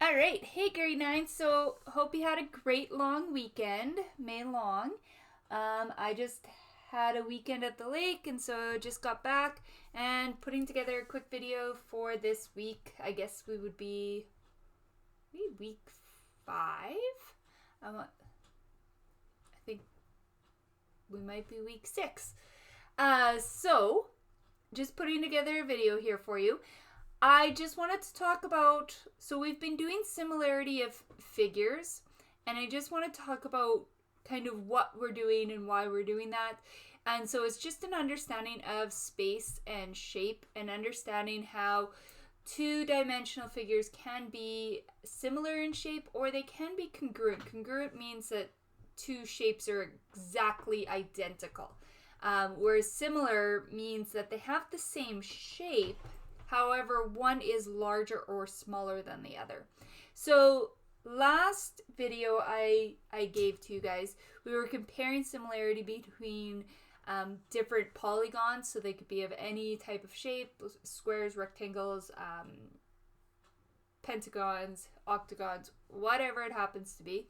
All right. Hey, grade 9. So, hope you had a great long weekend, May long. I just had a weekend at the lake, and so just got back and putting together a quick video for this week. I guess we would be maybe week 5. I think we might be week 6. So just putting together a video here for you. I just wanted to talk about, so we've been doing similarity of figures, and I just want to talk about kind of what we're doing and why we're doing that. And so it's just an understanding of space and shape and understanding how two-dimensional figures can be similar in shape or they can be congruent. Congruent means that two shapes are exactly identical, whereas similar means that they have the same shape. However, one is larger or smaller than the other. So last video I gave to you guys, we were comparing similarity between different polygons, so they could be of any type of shape, squares, rectangles, pentagons, octagons, whatever it happens to be.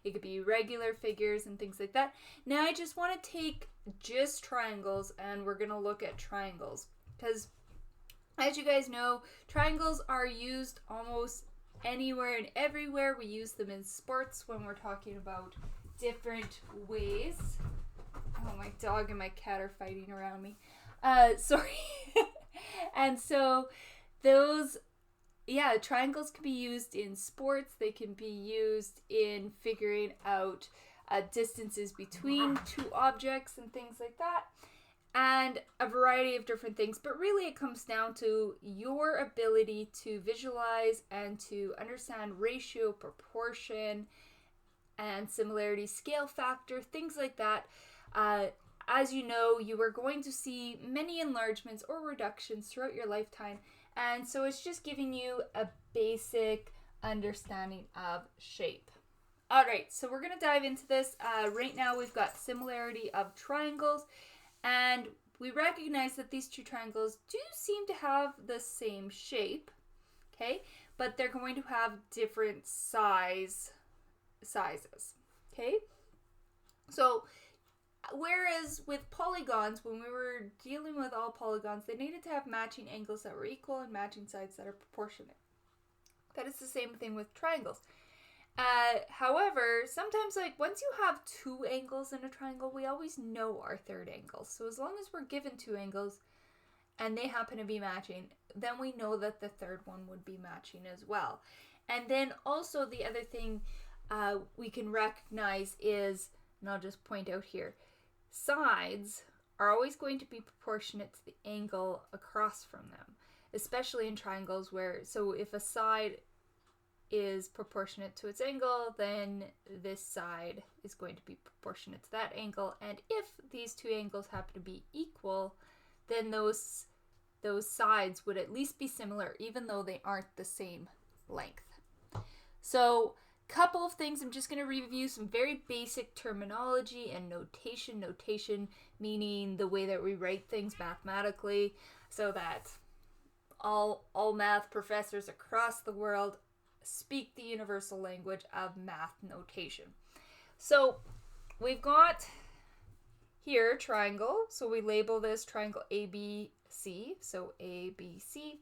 It could be regular figures and things like that. Now I just want to take just triangles, and we're going to look at triangles because, as you guys know, triangles are used almost anywhere and everywhere. We use them in sports when we're talking about different ways. Oh, my dog and my cat are fighting around me. Sorry. And so triangles can be used in sports. They can be used in figuring out distances between two objects and things like that. And a variety of different things, but really it comes down to your ability to visualize and to understand ratio, proportion, and similarity, scale factor, things like that. As you know, you are going to see many enlargements or reductions throughout your lifetime, and so it's just giving you a basic understanding of shape. Alright, so we're going to dive into this. Right now we've got similarity of triangles. And we recognize that these two triangles do seem to have the same shape, okay? But they're going to have different sizes, okay? So, whereas with polygons, when we were dealing with all polygons, they needed to have matching angles that were equal and matching sides that are proportionate. That is the same thing with triangles. However, sometimes, like, once you have two angles in a triangle, we always know our third angle. So as long as we're given two angles and they happen to be matching, then we know that the third one would be matching as well. And then also the other thing we can recognize is, and I'll just point out here, sides are always going to be proportionate to the angle across from them, especially in triangles where, so if a side is proportionate to its angle, then this side is going to be proportionate to that angle. And if these two angles happen to be equal, then those sides would at least be similar, even though they aren't the same length. So, couple of things. I'm just going to review some very basic terminology and notation. Notation meaning the way that we write things mathematically, so that all math professors across the world speak the universal language of math notation. So we've got here triangle, so we label this triangle ABC, so ABC,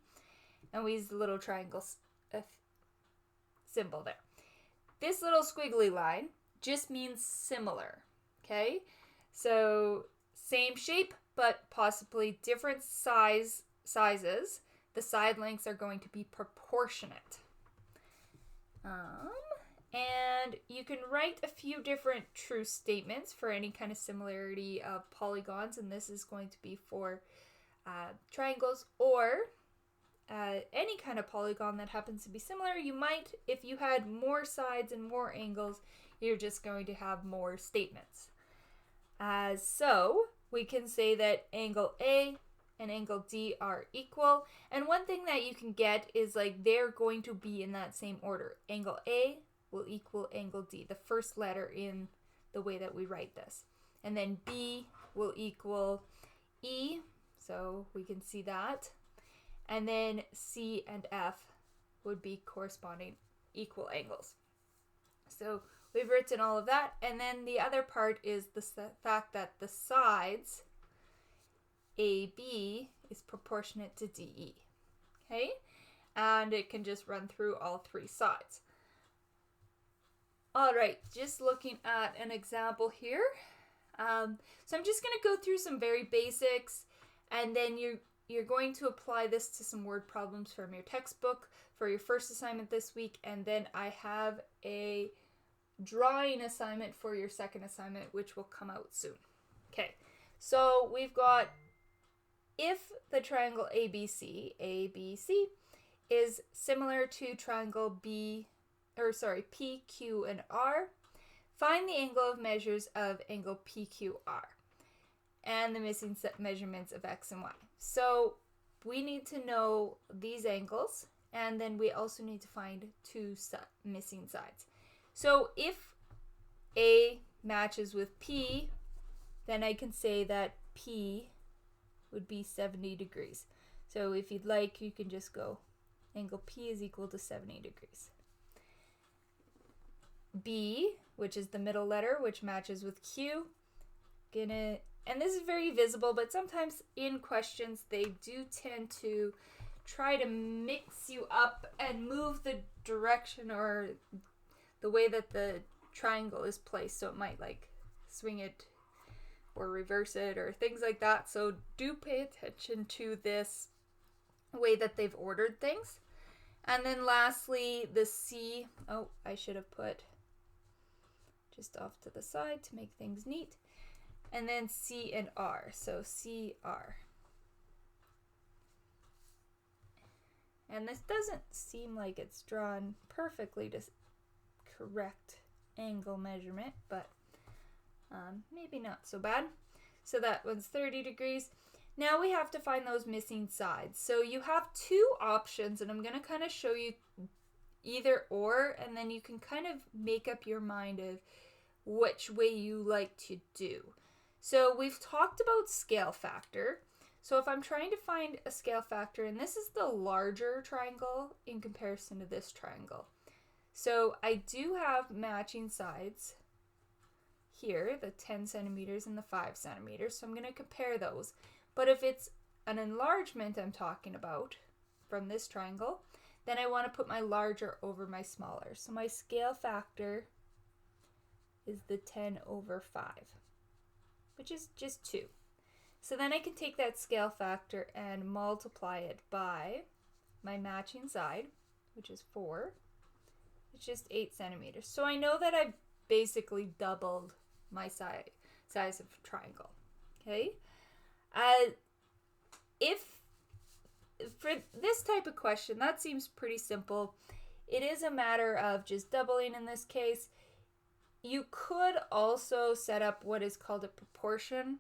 and we use the little triangle symbol there. This little squiggly line just means similar, okay? So same shape, but possibly different sizes. The side lengths are going to be proportionate. And you can write a few different truth statements for any kind of similarity of polygons, and this is going to be for triangles or any kind of polygon that happens to be similar. You might, if you had more sides and more angles, you're just going to have more statements. So we can say that angle A and angle D are equal. And one thing that you can get is, like, they're going to be in that same order. Angle A will equal angle D, the first letter in the way that we write this. And then B will equal E, so we can see that. And then C and F would be corresponding equal angles. So we've written all of that, and then the other part is the fact that the sides AB is proportionate to DE. Okay? And it can just run through all three sides. All right, just looking at an example here. So I'm just going to go through some very basics, and then you're going to apply this to some word problems from your textbook for your first assignment this week, and then I have a drawing assignment for your second assignment, which will come out soon. Okay, so we've got, if the triangle ABC is similar to triangle PQ and R, find the angle of measures of angle PQR and the missing measurements of X and Y. So we need to know these angles, and then we also need to find two missing sides. So if A matches with P, then I can say that P would be 70 degrees. So if you'd like, you can just go angle P is equal to 70 degrees. B, which is the middle letter, which matches with Q, and this is very visible, but sometimes in questions they do tend to try to mix you up and move the direction or the way that the triangle is placed, so it might like swing it or reverse it or things like that. So do pay attention to this way that they've ordered things. And then lastly, the C, I should have put just off to the side to make things neat. And then C and R, so CR. And this doesn't seem like it's drawn perfectly to correct angle measurement, but maybe not so bad. So that one's 30 degrees. Now we have to find those missing sides. So you have two options, and I'm going to kind of show you either or, and then you can kind of make up your mind of which way you like to do. So we've talked about scale factor. So if I'm trying to find a scale factor, and this is the larger triangle in comparison to this triangle. So I do have matching sides here, the 10 centimeters and the 5 centimeters. So I'm going to compare those. But if it's an enlargement I'm talking about from this triangle, then I want to put my larger over my smaller. So my scale factor is the 10 over 5, which is just 2. So then I can take that scale factor and multiply it by my matching side, which is 4, which is 8 centimeters. So I know that I've basically doubled my size of triangle. Okay? If for this type of question, that seems pretty simple. It is a matter of just doubling in this case. You could also set up what is called a proportion.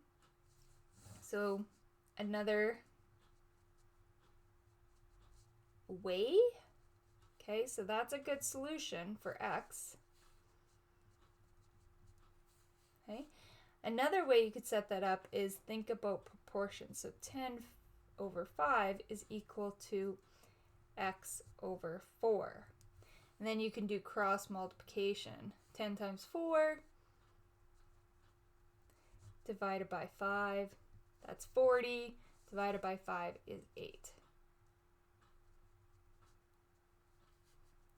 So another way. Okay, so that's a good solution for X. Okay. Another way you could set that up is think about proportion. So 10 over 5 is equal to X over 4. And then you can do cross multiplication. 10 times 4 divided by 5, that's 40. Divided by 5 is 8.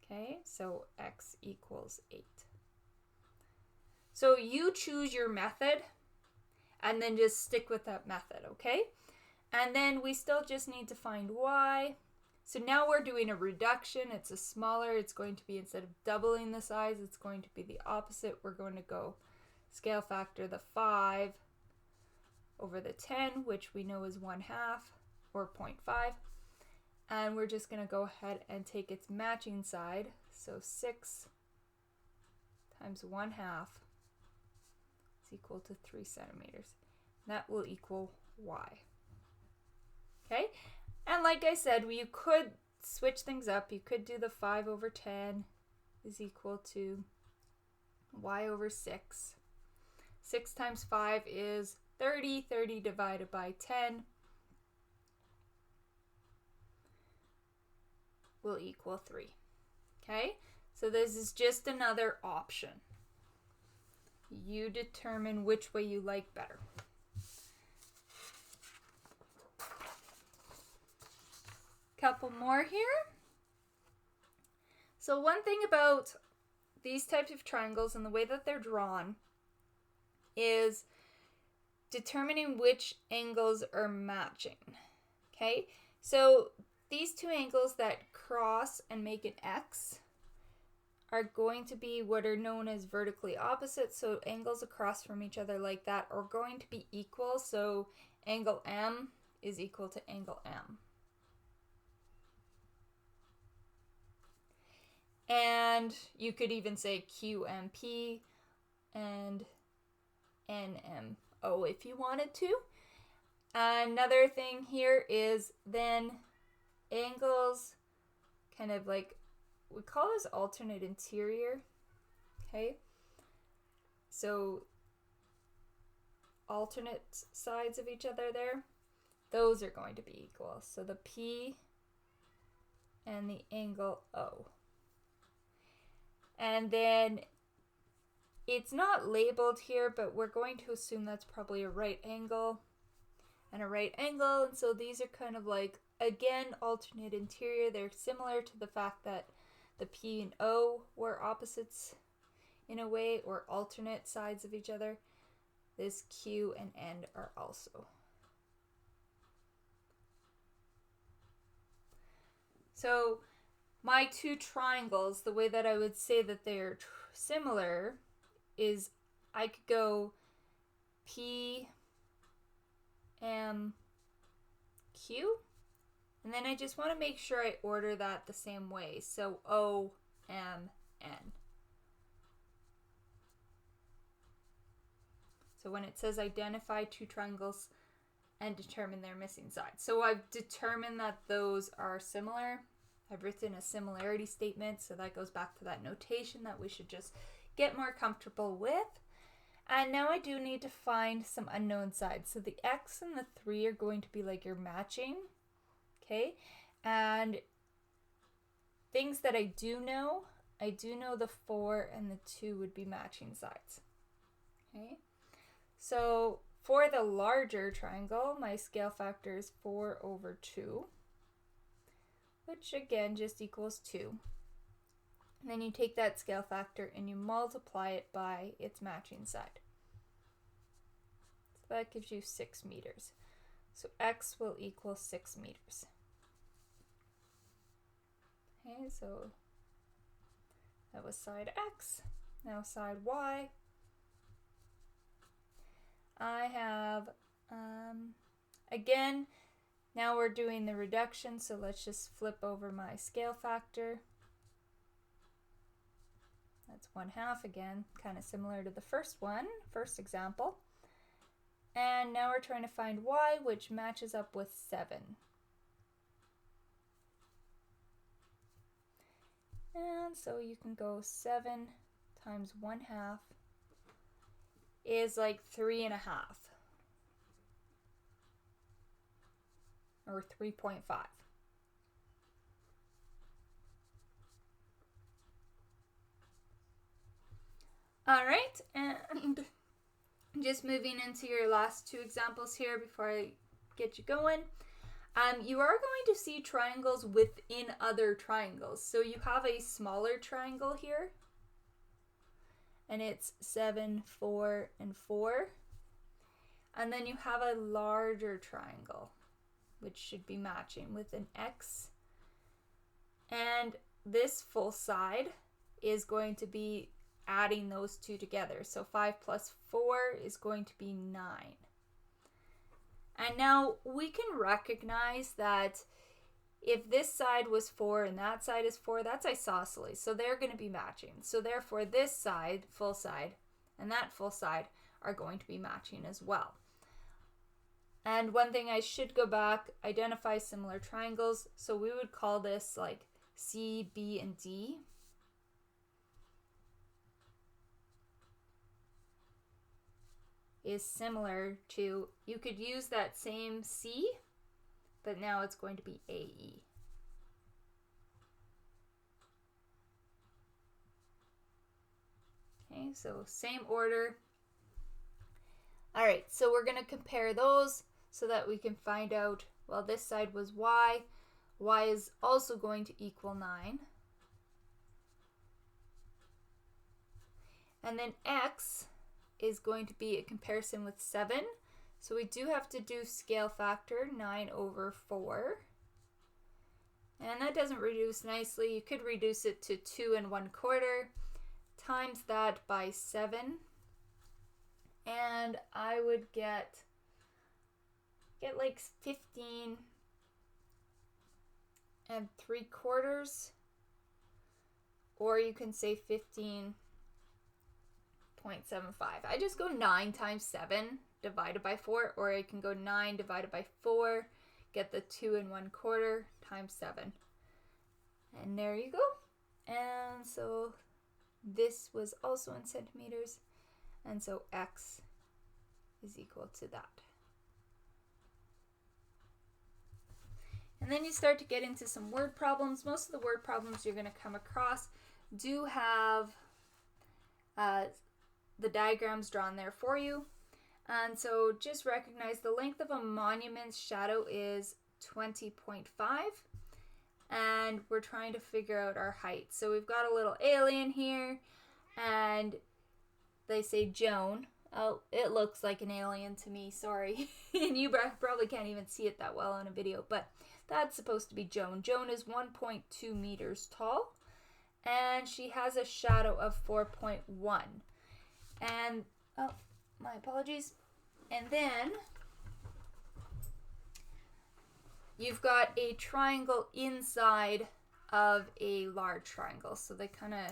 Okay, so X equals 8. So you choose your method and then just stick with that method, okay? And then we still just need to find Y. So now we're doing a reduction. It's a smaller. It's going to be, instead of doubling the size, it's going to be the opposite. We're going to go scale factor the 5 over the 10, which we know is 1/2 or 0.5. And we're just going to go ahead and take its matching side. So 6 times 1/2 is equal to 3 centimeters. That will equal Y. Okay? And like I said, you could switch things up. You could do the 5 over 10 is equal to Y over 6. 6 times 5 is 30. 30 divided by 10 will equal 3. Okay? So this is just another option. You determine which way you like better. Couple more here. So one thing about these types of triangles and the way that they're drawn is determining which angles are matching. Okay, so these two angles that cross and make an X are going to be what are known as vertically opposite. So angles across from each other like that are going to be equal. So angle M is equal to angle M. And you could even say QMP and NMO if you wanted to. Another thing here is then angles, kind of like, we call this alternate interior. Okay, so alternate sides of each other there, those are going to be equal. So the P and the angle O. And then it's not labeled here, but we're going to assume that's probably a right angle and a right angle. And so these are kind of like, again, alternate interior. They're similar to the fact that the P and O were opposites in a way, or alternate sides of each other. This Q and N are also. So my two triangles, the way that I would say that they're similar is I could go P, M, Q, and then I just want to make sure I order that the same way. So O, M, N. So when it says identify two triangles and determine their missing sides. So I've determined that those are similar. I've written a similarity statement, so that goes back to that notation that we should just get more comfortable with. And now I do need to find some unknown sides. So the X and the 3 are going to be like your matching, okay? And things that I do know the 4 and the 2 would be matching sides, okay? So for the larger triangle, my scale factor is 4 over 2. Which again just equals 2. And then you take that scale factor and you multiply it by its matching side. So that gives you 6 meters. So X will equal 6 meters. Okay, so that was side X. Now side Y. I have, again, now we're doing the reduction, so let's just flip over my scale factor. That's 1/2 again, kind of similar to the first example. And now we're trying to find Y, which matches up with 7. And so you can go 7 times 1/2 is like 3.5. Or 3.5. All right, and just moving into your last two examples here before I get you going. You are going to see triangles within other triangles. So you have a smaller triangle here, and it's 7, 4, and 4. And then you have a larger triangle, which should be matching with an X. And this full side is going to be adding those two together. So 5 plus 4 is going to be 9. And now we can recognize that if this side was 4 and that side is 4, that's isosceles. So they're going to be matching. So therefore this side, full side, and that full side are going to be matching as well. And one thing I should go back, identify similar triangles. So we would call this like C, B, and D. Is similar to, you could use that same C, but now it's going to be AE. Okay, so same order. All right, so we're going to compare those so that we can find out, well, this side was y. Y is also going to equal 9. And then x is going to be a comparison with 7. So we do have to do scale factor, 9 over 4. And that doesn't reduce nicely. You could reduce it to 2 1/4, times that by 7. And I would get like 15 3/4. Or you can say 15.75. I just go 9 times 7 divided by 4, or I can go 9 divided by 4, get the 2 1/4 times 7. And there you go. And so this was also in centimeters. And so x is equal to that. And then you start to get into some word problems. Most of the word problems you're going to come across do have the diagrams drawn there for you. And so just recognize the length of a monument's shadow is 20.5. And we're trying to figure out our height. So we've got a little alien here, and they say Joan. Oh, it looks like an alien to me, sorry. And you probably can't even see it that well on a video, but that's supposed to be Joan. Joan is 1.2 meters tall, and she has a shadow of 4.1. And, oh, my apologies. And then you've got a triangle inside of a large triangle. So they kind of,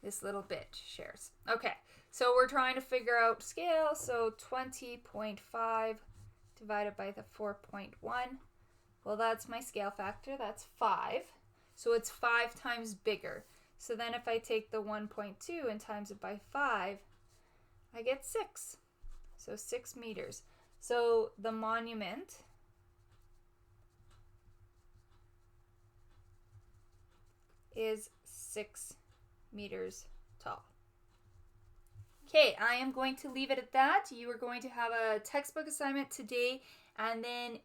this little bit shares. Okay, so we're trying to figure out scale. So 20.5 divided by the 4.1. Well, that's my scale factor. That's 5. So it's 5 times bigger. So then if I take the 1.2 and times it by 5, I get 6. So 6 meters. So the monument is 6 meters tall. Okay, I am going to leave it at that. You are going to have a textbook assignment today, and then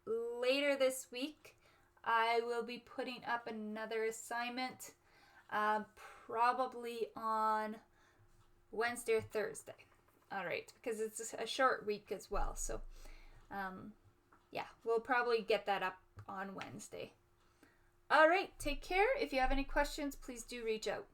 later this week I will be putting up another assignment, probably on Wednesday or Thursday. All right, because it's a short week as well. So, yeah, we'll probably get that up on Wednesday. All right, take care. If you have any questions, please do reach out.